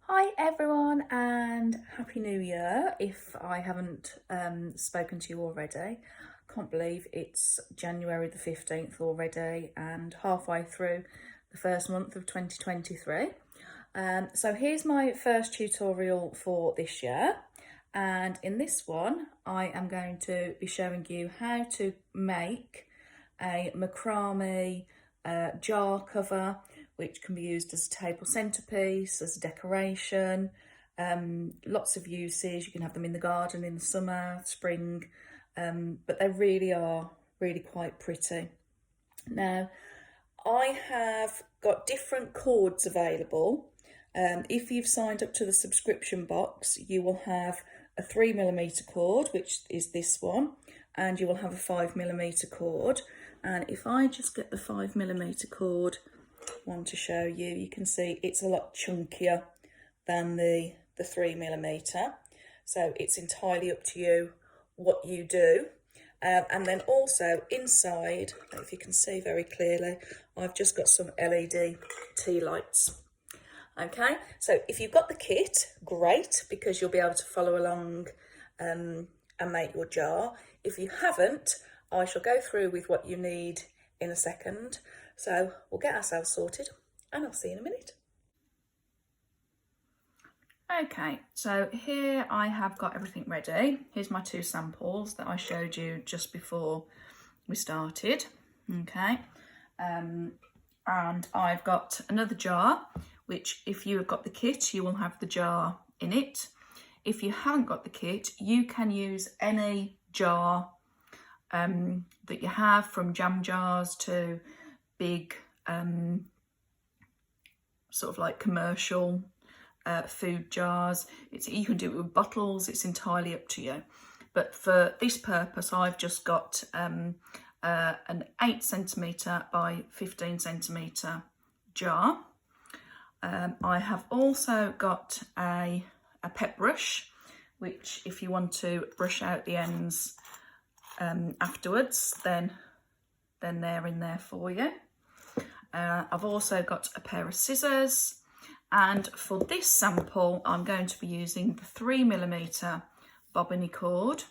Hi everyone and Happy New Year if I haven't spoken to you already. Can't believe it's January the 15th already and halfway through the first month of 2023. So here's my first tutorial for this year, and in this one I am going to be showing you how to make a macrame jar cover, which can be used as a table centrepiece, as a decoration, lots of uses. You can have them in the garden in the summer, spring, but they really are quite pretty. Now, I have got different cords available. If you've signed up to the subscription box, you will have a 3mm cord, which is this one, and you will have a 5mm cord. And if I just get the 5mm cord one to show you, you can see it's a lot chunkier than the 3mm. So it's entirely up to you what you do. And then also inside, if you can see very clearly, I've just got some LED tea lights. Okay, so if you've got the kit, great, because you'll be able to follow along and make your jar. If you haven't, I shall go through with what you need in a second. So we'll get ourselves sorted and I'll see you in a minute. Okay, so here I have got everything ready. Here's my two samples that I showed you just before we started. Okay, and I've got another jar, which if you have got the kit, you will have the jar in it. If you haven't got the kit, you can use any jar that you have, from jam jars to big sort of like commercial food jars. You can do it with bottles, it's entirely up to you. But for this purpose, I've just got an 8cm by 15cm jar. I have also got a pet brush, which if you want to brush out the ends afterwards, then they're in there for you. I've also got a pair of scissors, and for this sample I'm going to be using the 3mm bobbiny cord.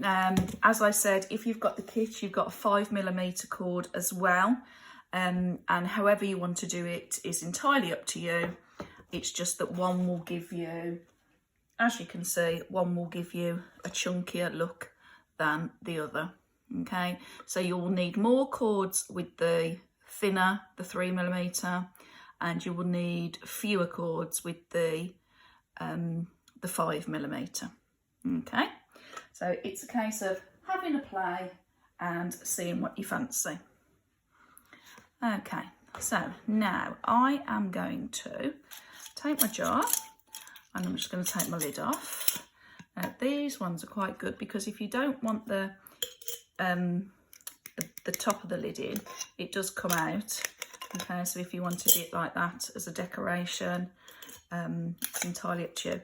As I said, if you've got the kit, you've got a 5mm cord as well, and however you want to do it is entirely up to you. It's just that one will give you, as you can see, one will give you a chunkier look than the other. Okay, so you'll need more cords with the thinner, the 3mm, and you will need fewer cords with the 5mm. Okay, so it's a case of having a play and seeing what you fancy. Okay, so now I am going to take my jar and I'm just going to take my lid off. Now these ones are quite good because if you don't want the top of the lid in, it does come out. Okay, so if you wanted it like that as a decoration, it's entirely up to you.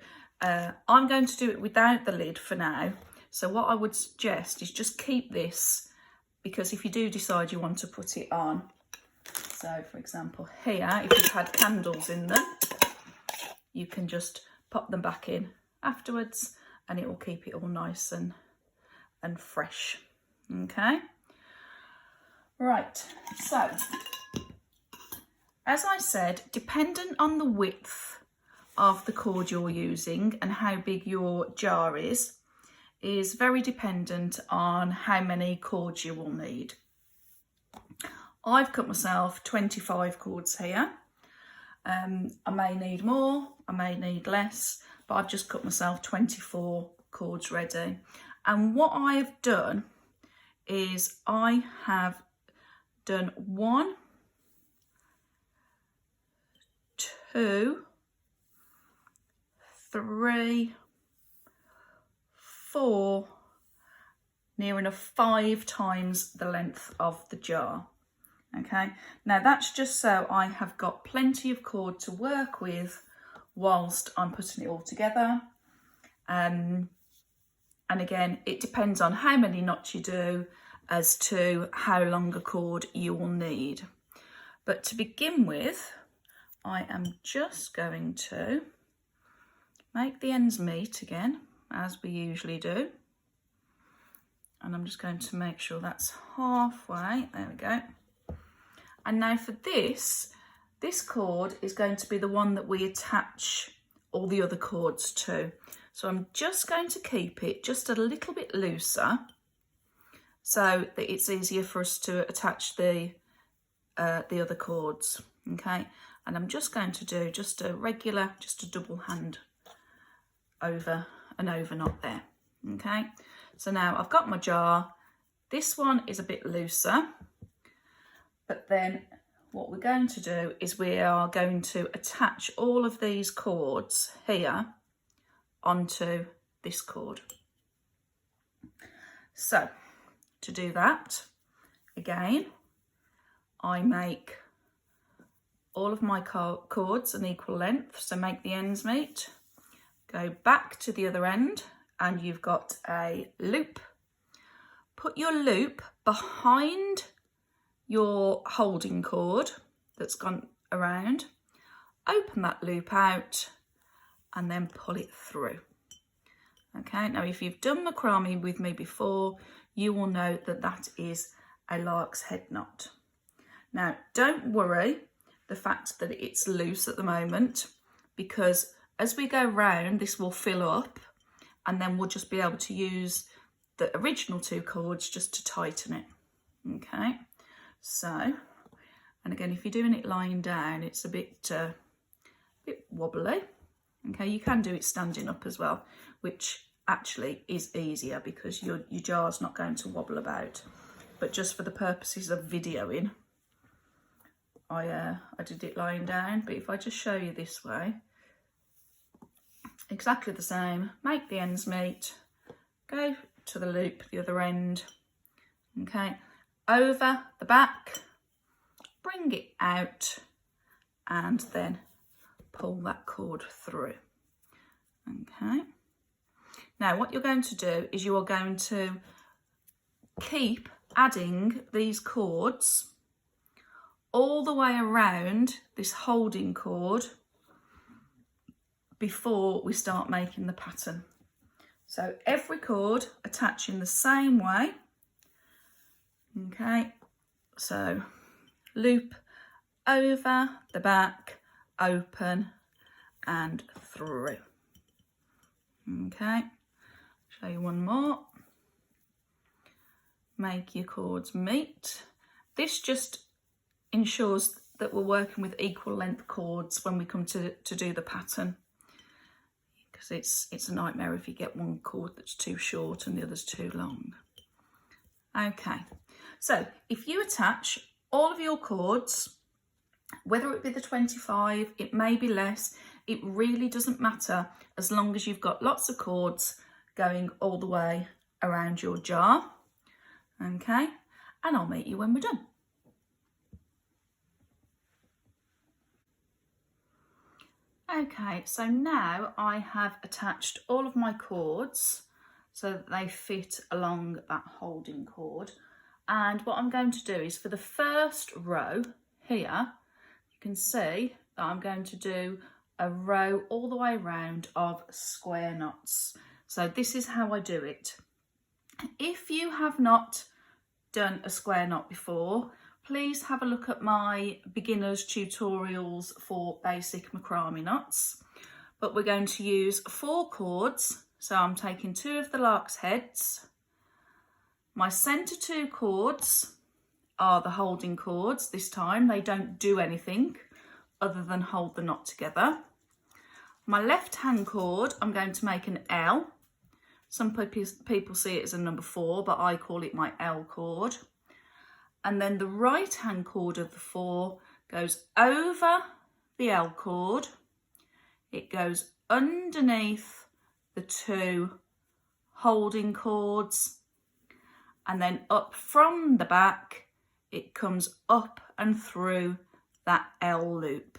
I'm going to do it without the lid for now. So what I would suggest is just keep this, because if you do decide you want to put it on, so for example here, if you've had candles in them, you can just pop them back in afterwards and it will keep it all nice and fresh. Okay, right, so as I said, dependent on the width of the cord you're using and how big your jar is very dependent on how many cords you will need. I've cut myself 25 cords here. I may need more, I may need less, but I've just cut myself 24 cords ready. And what I've done is I have done 1, 2, 3, 4, near enough 5 times the length of the jar. Okay, now that's just so I have got plenty of cord to work with whilst I'm putting it all together. And again, it depends on how many knots you do as to how long a cord you will need. But to begin with, I am just going to make the ends meet again, as we usually do. And I'm just going to make sure that's halfway. There we go. And now for this cord is going to be the one that we attach all the other cords to. So I'm just going to keep it just a little bit looser so that it's easier for us to attach the other cords, okay? And I'm just going to do just a double hand over and over knot there, okay? So now I've got my jar. This one is a bit looser, but then what we're going to do is we are going to attach all of these cords here onto this cord. So to do that, again, I make all of my cords an equal length, so make the ends meet, go back to the other end, and you've got a loop. Put your loop behind your holding cord that's gone around, open that loop out, and then pull it through. Okay, now if you've done macrame with me before, you will know that that is a lark's head knot. Now, don't worry the fact that it's loose at the moment, because as we go round, this will fill up, and then we'll just be able to use the original two cords just to tighten it. Okay, so, and again, if you're doing it lying down, it's a bit wobbly. Okay, you can do it standing up as well, which actually is easier because your jar's not going to wobble about. But just for the purposes of videoing, I did it lying down. But if I just show you this way, exactly the same. Make the ends meet, go to the loop, the other end, okay, over the back, bring it out, and then pull that cord through. Okay. Now what you're going to do is you are going to keep adding these cords all the way around this holding cord before we start making the pattern. So every cord attaching the same way. Okay, so loop over the back, open and through. Okay, show you one more. Make your cords meet. This just ensures that we're working with equal length cords when we come to do the pattern, because it's a nightmare if you get one cord that's too short and the other's too long. Okay, so if you attach all of your cords, whether it be the 25, it may be less, it really doesn't matter as long as you've got lots of cords going all the way around your jar. Okay, and I'll meet you when we're done. Okay, so now I have attached all of my cords so that they fit along that holding cord. And what I'm going to do is for the first row here, you can see that I'm going to do a row all the way around of square knots. So this is how I do it. If you have not done a square knot before, please have a look at my beginners tutorials for basic macrame knots. But we're going to use 4 cords. So I'm taking 2 of the lark's heads. My centre 2 cords are the holding cords this time. They don't do anything other than hold the knot together. My left hand cord, I'm going to make an L. Some people see it as a number 4, but I call it my L cord. And then the right hand cord of the 4 goes over the L cord. It goes underneath the 2 holding cords, and then up from the back, it comes up and through that L loop.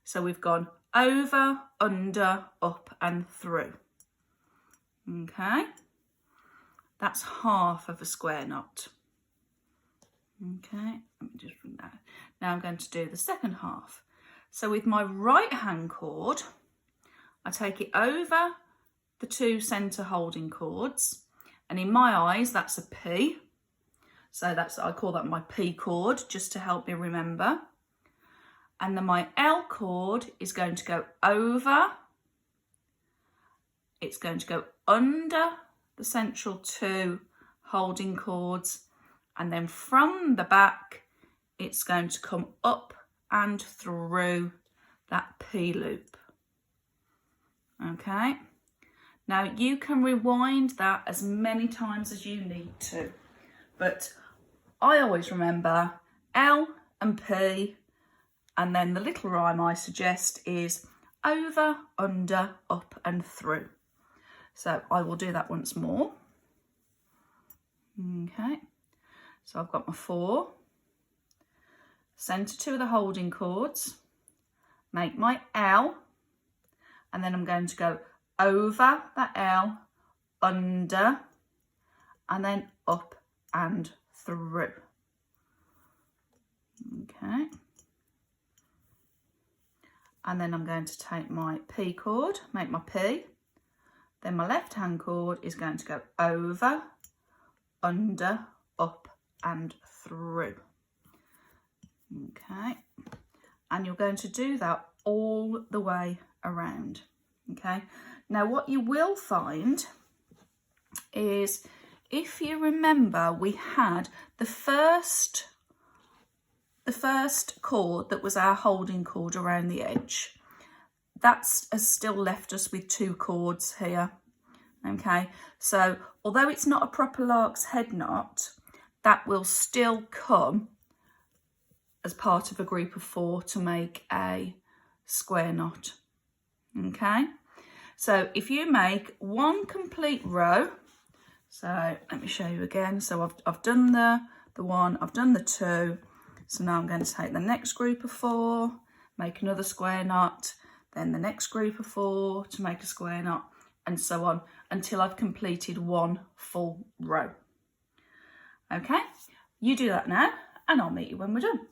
So we've gone over, under, up and through. Okay, that's half of a square knot. Okay, let me just bring that. Now I'm going to do the second half. So with my right hand cord, I take it over the 2 centre holding cords, and in my eyes that's a P. So I call that my P chord, just to help me remember. And then my L chord is going to go over, it's going to go under the central 2 holding cords, and then from the back it's going to come up and through that P loop. Okay, now you can rewind that as many times as you need to, but I always remember L and P, and then the little rhyme I suggest is over, under, up and through. So I will do that once more. Okay, so I've got my 4, centre 2 of the holding cords, make my L, and then I'm going to go over that L, under, and then up and through. Okay. And then I'm going to take my P chord, make my P, then my left hand chord is going to go over, under, up and through. Okay, and you're going to do that all the way around. Okay, now what you will find is, if you remember, we had the first cord that was our holding cord around the edge. That has still left us with 2 cords here. Okay, so although it's not a proper lark's head knot, that will still come as part of a group of 4 to make a square knot. Okay, so if you make 1 complete row, so let me show you again. So I've done the 1, I've done the 2. So now I'm going to take the next group of 4, make another square knot, then the next group of 4 to make a square knot, and so on until I've completed 1 full row. Okay, you do that now and I'll meet you when we're done.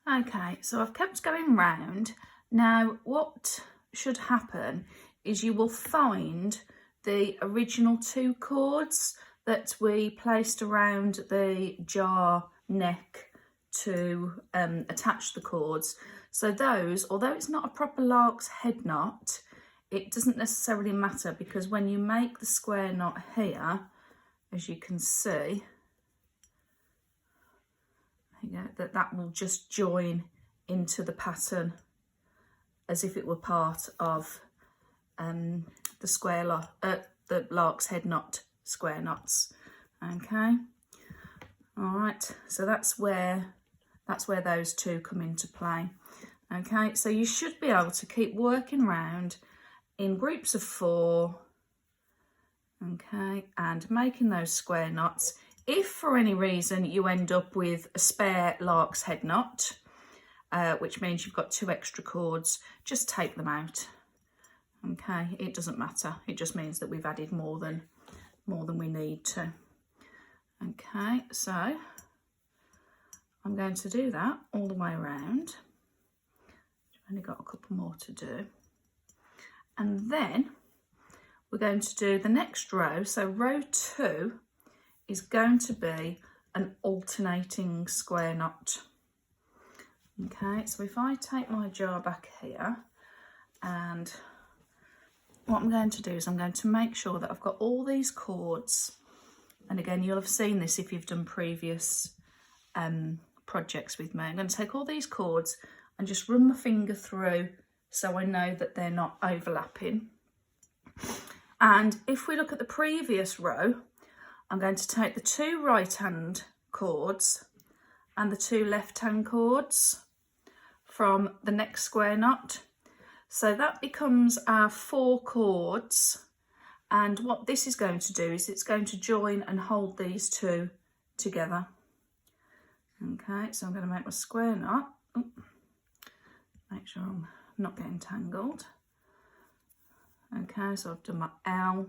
Okay, so I've kept going round. Now what should happen is you will find the original 2 cords that we placed around the jar neck to attach the cords. So those, although it's not a proper lark's head knot, it doesn't necessarily matter, because when you make the square knot here, as you can see, that will just join into the pattern as if it were part of the lark's head knot square knots. Okay, all right, so that's where those 2 come into play. Okay, so you should be able to keep working around in groups of 4, okay, and making those square knots. If for any reason you end up with a spare lark's head knot, which means you've got 2 extra cords, just take them out. Okay, it doesn't matter, it just means that we've added more than we need to. Okay, so I'm going to do that all the way around. I've only got a couple more to do, and then we're going to do the next row. So row 2 is going to be an alternating square knot. Okay, so if I take my jar back here, and what I'm going to do is I'm going to make sure that I've got all these cords, and again you'll have seen this if you've done previous projects with me. I'm going to take all these cords and just run my finger through so I know that they're not overlapping. And if we look at the previous row, I'm going to take the 2 right hand cords and the 2 left hand cords from the next square knot. So that becomes our 4 cords, and what this is going to do is it's going to join and hold these 2 together. Okay, so I'm going to make my square knot. Make sure I'm not getting tangled. Okay, so I've done my L.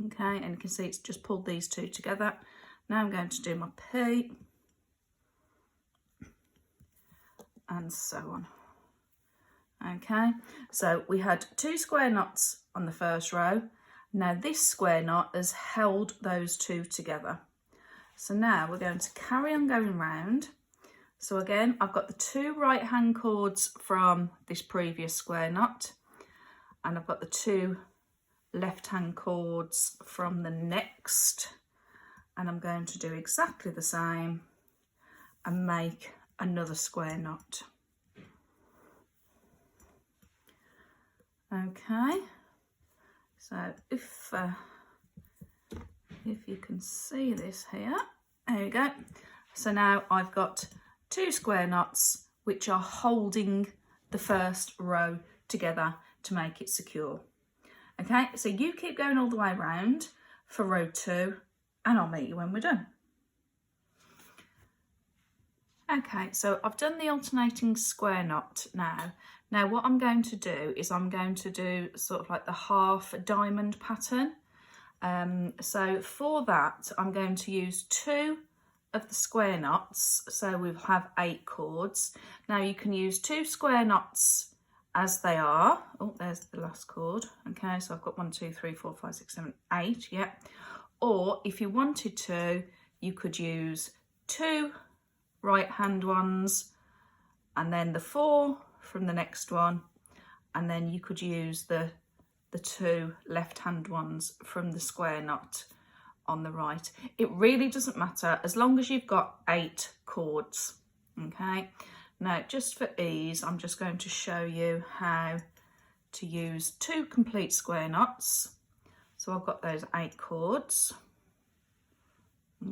Okay, and you can see it's just pulled these 2 together. Now I'm going to do my P, and so on. Okay, so we had 2 square knots on the first row. Now this square knot has held those 2 together. So now we're going to carry on going round. So again, I've got the 2 right hand cords from this previous square knot, and I've got the 2 left hand cords from the next, and I'm going to do exactly the same and make another square knot. Okay, so if you can see this here, there you go. So now I've got 2 square knots which are holding the first row together to make it secure. Okay, so you keep going all the way around for row 2 and I'll meet you when we're done. Okay, so I've done the alternating square knot now. Now what I'm going to do is I'm going to do sort of like the half diamond pattern. So for that, I'm going to use 2 of the square knots. So we'll have 8 cords. Now you can use 2 square knots as they are. Oh, there's the last cord. Okay, so I've got 1, 2, 3, 4, 5, 6, 7, 8. Yeah. Or if you wanted to, you could use 2 right hand ones and then the 4 from the next one, and then you could use the 2 left hand ones from the square knot on the right. It really doesn't matter as long as you've got 8 cords. Okay, now just for ease I'm just going to show you how to use 2 complete square knots. So I've got those 8 cords.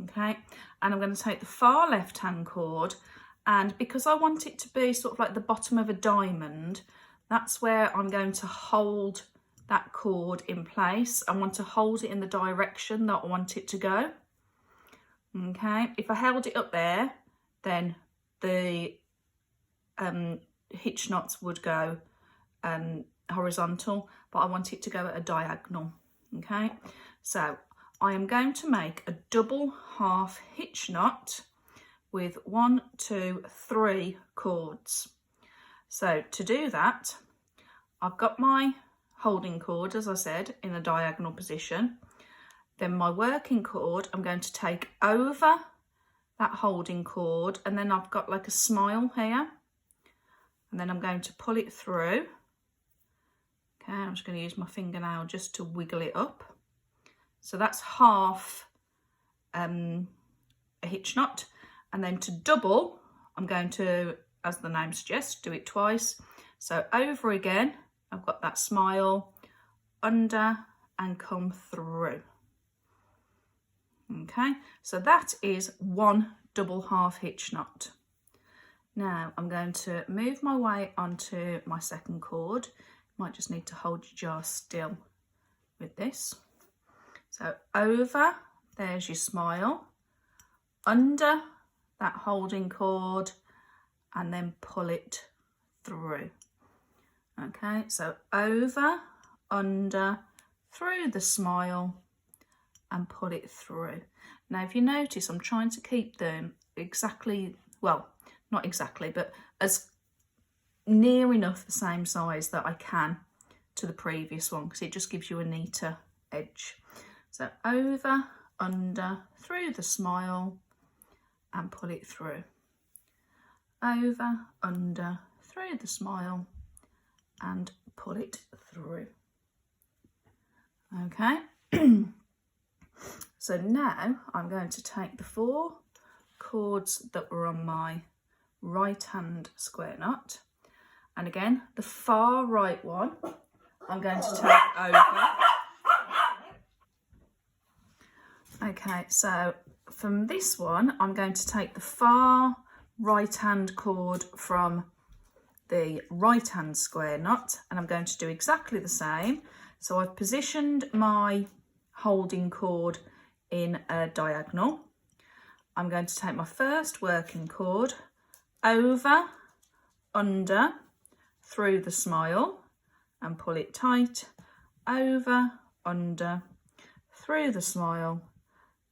Okay, and I'm going to take the far left hand cord, and because I want it to be sort of like the bottom of a diamond, that's where I'm going to hold that cord in place. I want to hold it in the direction that I want it to go. Okay, if I held it up there, then the hitch knots would go horizontal, but I want it to go at a diagonal. Okay, so I am going to make a double half hitch knot with 1, 2, 3 cords. So to do that, I've got my holding cord, as I said, in a diagonal position. Then my working cord, I'm going to take over that holding cord, and then I've got like a smile here, and then I'm going to pull it through. Okay, I'm just going to use my fingernail just to wiggle it up. So that's half a hitch knot. And then to double, I'm going to, as the name suggests, do it twice. So over again, I've got that smile, under and come through. Okay, so that is 1 double half hitch knot. Now I'm going to move my way onto my second cord. Might just need to hold your jar still with this. So over, there's your smile, under that holding cord, and then pull it through. Okay, so over, under, through the smile, and pull it through. Now if you notice, I'm trying to keep them exactly, well, not exactly, but as near enough the same size that I can to the previous one, because it just gives you a neater edge. So over, under, through the smile, and pull it through. Over, under, through the smile, and pull it through. Okay. So now I'm going to take the 4 cords that were on my right hand square knot, and again the far right one I'm going to take over. Okay, so from this one I'm going to take the far right hand cord from the right hand square knot, and I'm going to do exactly the same. So I've positioned my holding cord in a diagonal. I'm going to take my first working cord, over, under, through the smile, and pull it tight, over, under, through the smile,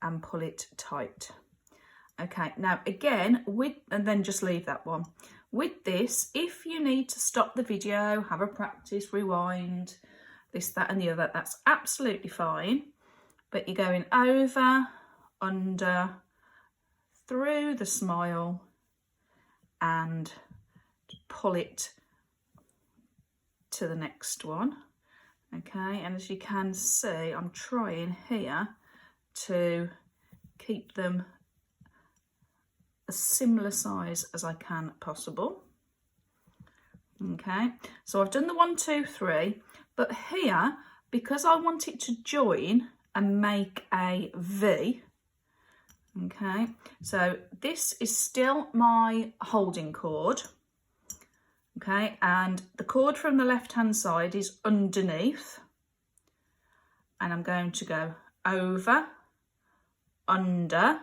and pull it tight. Okay, now again, and then just leave that one. With this, if you need to stop the video, have a practice, rewind, this, that and the other, that's absolutely fine. But you're going over, under, through the smile and pull it to the next one. Okay, and as you can see, I'm trying here to keep them a similar size as I can possible. Okay, so I've done the 1, 2, 3, but here, because I want it to join and make a V, okay, so this is still my holding cord, okay, and the cord from the left hand side is underneath, and I'm going to go over, under,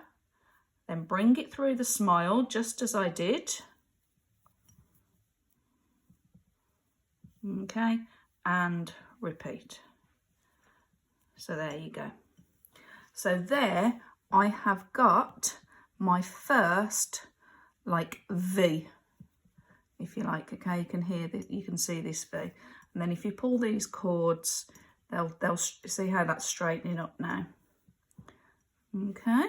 then bring it through the smile just as I did, okay, and repeat. So there you go. So there I have got my first like V, if you like. Okay, you can hear that, you can see this V, and then if you pull these cords, they'll see how that's straightening up now. Okay,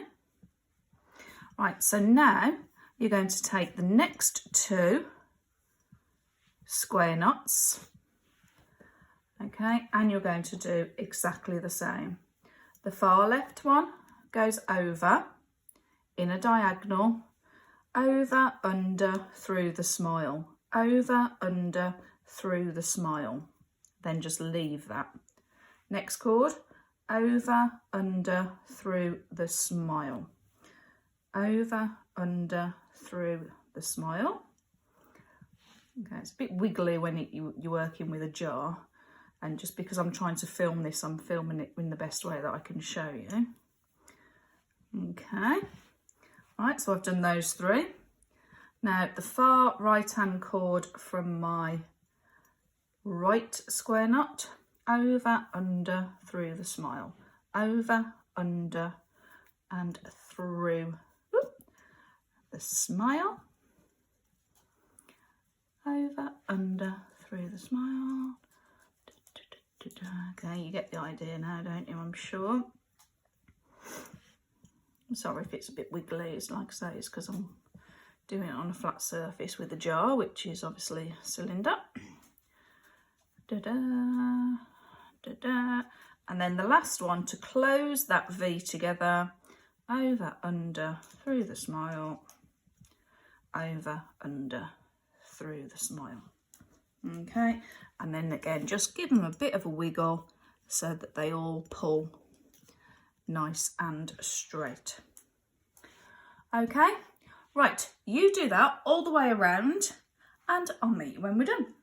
right, so now you're going to take the next 2 square knots, okay, and you're going to do exactly the same. The far left one goes over in a diagonal, over, under, through the smile, over, under, through the smile, then just leave that. Next cord, over, under, through the smile, over, under, through the smile. Okay, it's a bit wiggly when you're working with a jar, and just because I'm trying to film this, I'm filming it in the best way that I can show you. Okay, right, so I've done those 3. Now the far right hand cord from my right square knot, over, under, through the smile, over, under, and through the smile, over, under, through the smile. Okay, you get the idea now, don't you? I'm sure. I'm sorry if it's a bit wiggly. It's like I say, it's because I'm doing it on a flat surface with a jar, which is obviously a cylinder. Da-da, da-da. And then the last one to close that V together, over, under, through the smile, over, under, through the smile. Okay, and then again, just give them a bit of a wiggle so that they all pull nice and straight. Okay, right, you do that all the way around and I'll meet you when we're done.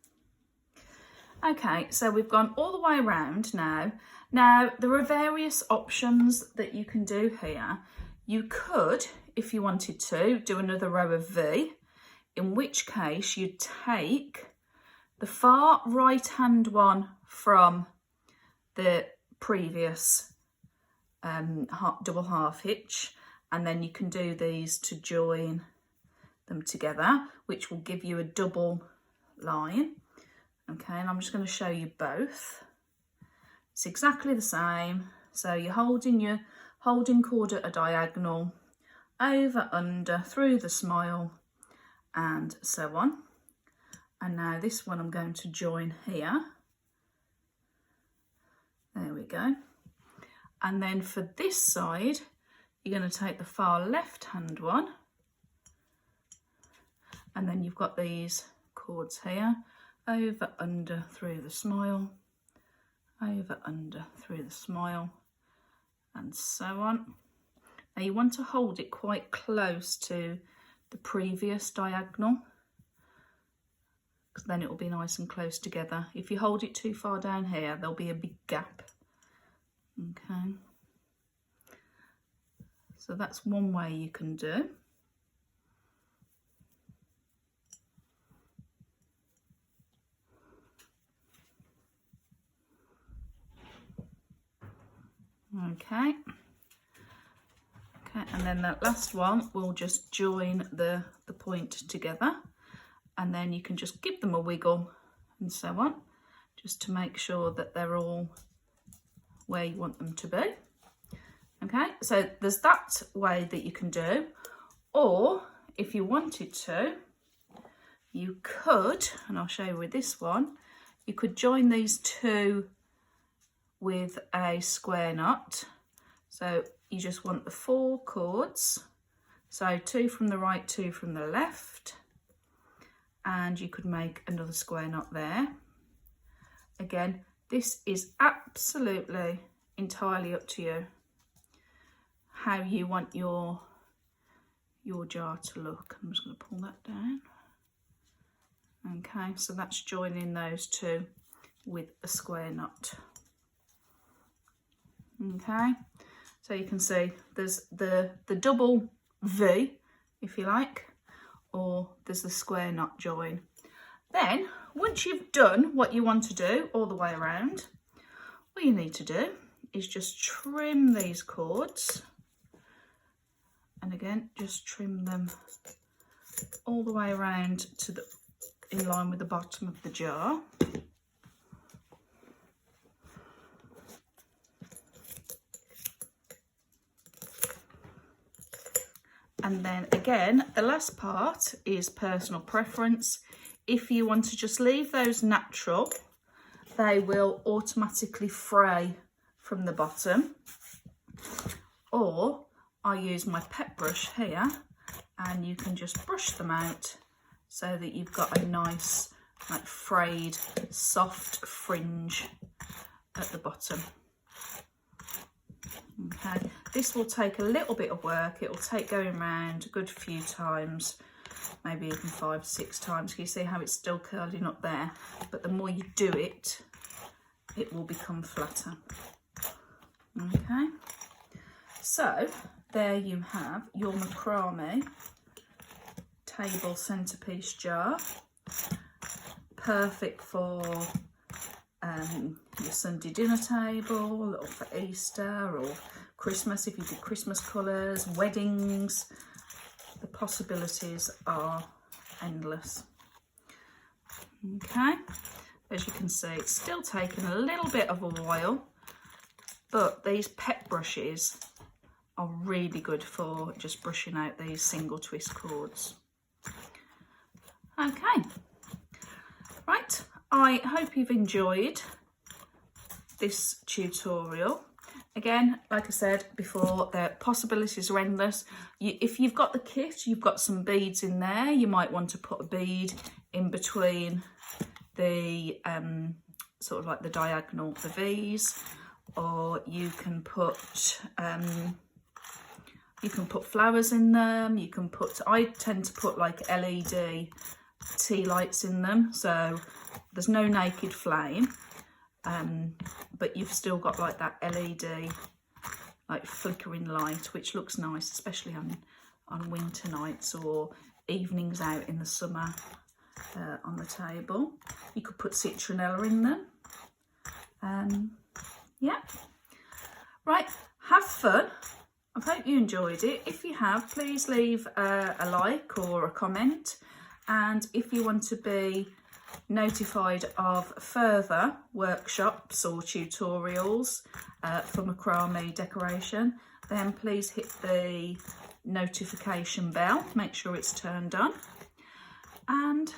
Okay, so we've gone all the way around now. Now, there are various options that you can do here. You could, if you wanted to, do another row of V, in which case you'd take the far right hand one from the previous double half hitch, and then you can do these to join them together, which will give you a double line. Okay, and I'm just going to show you both. It's exactly the same. So you're holding your holding cord at a diagonal, over, under, through the smile, and so on. And now this one I'm going to join here. There we go. And then for this side, you're going to take the far left hand one, and then you've got these cords here, over, under, through the smile, over, under, through the smile, and so on. Now you want to hold it quite close to the previous diagonal, because then it will be nice and close together. If you hold it too far down here, there'll be a big gap. Okay, so that's one way you can do. Okay, Okay, and then that last one will just join the point together, and then you can just give them a wiggle and so on, just to make sure that they're all where you want them to be. Okay, so there's that way that you can do, or if you wanted to, you could, and I'll show you with this one, you could join these two with a square knot. So you just want the 4 cords, so 2 from the right, 2 from the left, and you could make another square knot there. Again, this is absolutely entirely up to you how you want your jar to look. I'm just going to pull that down. Okay, so that's joining those two with a square knot. Okay, so you can see there's the double V, if you like, or there's the square knot join. Then once you've done what you want to do all the way around, all you need to do is just trim these cords, and again just trim them all the way around to the in line with the bottom of the jar. And then again, the last part is personal preference. If you want to just leave those natural, they will automatically fray from the bottom. Or I use my pet brush here, and you can just brush them out so that you've got a nice, like, frayed, soft fringe at the bottom. Okay, this will take a little bit of work. It will take going around a good few times, maybe even 5 or 6 times. Can you see how it's still curling up there? But the more you do it, it will become flatter. Okay, so there you have your macrame table centerpiece jar, perfect for your Sunday dinner table, or for Easter or Christmas if you do Christmas colours, weddings. The possibilities are endless. Okay, as you can see, it's still taking a little bit of a while, but these pet brushes are really good for just brushing out these single twist cords. Okay, right, I hope you've enjoyed this tutorial. Again, like I said before, the possibilities are endless. If you've got the kit, you've got some beads in there, you might want to put a bead in between the sort of like the diagonal, the V's, or you can put flowers in them. You can put, I tend to put like LED tea lights in them, so there's no naked flame, but you've still got like that LED like flickering light, which looks nice, especially on winter nights or evenings out in the summer on the table. You could put citronella in them. Yeah, right, have fun. I hope you enjoyed it. If you have, please leave a like or a comment. And if you want to be notified of further workshops or tutorials for macrame decoration, then please hit the notification bell. Make sure it's turned on. And